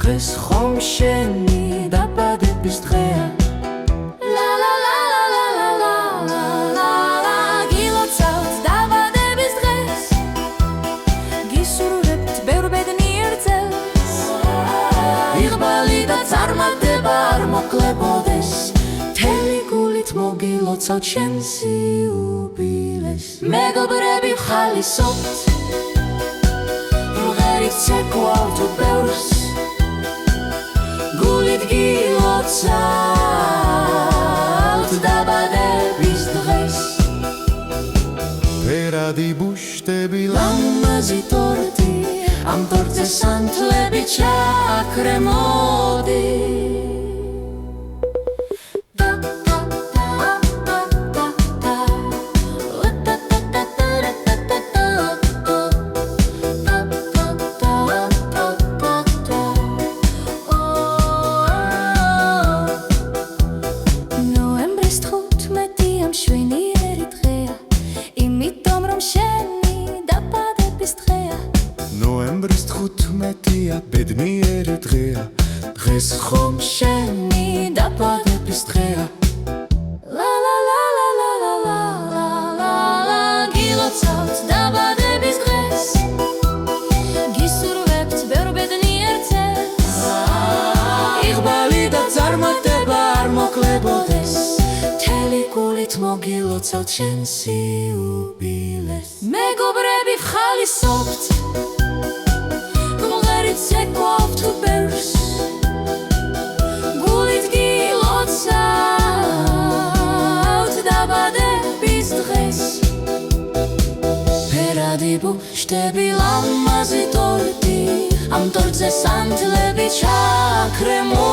დღეს ხომ შენი დაბადების დღეა მოკლებოდეს თელი გულით მოგილოცავ ჩემს იუბილეს მეგობრები ხალისობთ ღერით ცეკვავთ ბევრს გულით გილოცავთ დაბადების დღეს ფერადი ბუშტები ლამაზი ტორტი ამ ტორტზე სანთლები ჩაქრემოდი ნოემბრის 15-ია ბედნიერი დღეა დღეს ხომ შენი დაბადების დღეა ლა ლა ლა ლა ლა ლა ლა ლა ლა გილოცავთ დაბადების დღეს გისურვებთ ბევრ ბედნიერ წელს იღბალი და წარმატება არ მოკლებოდეს თელი გულით მოგილოცავთ ჩემს იუბილეს მეგობრები ხალისობთ ცეკვავთ ბევრს გულით გილოცავთ დაბადების დღეს ფერადი ბუშტები ლამაზი ტორტი ამ ტორტზე სანთლები ჩაქრემოდი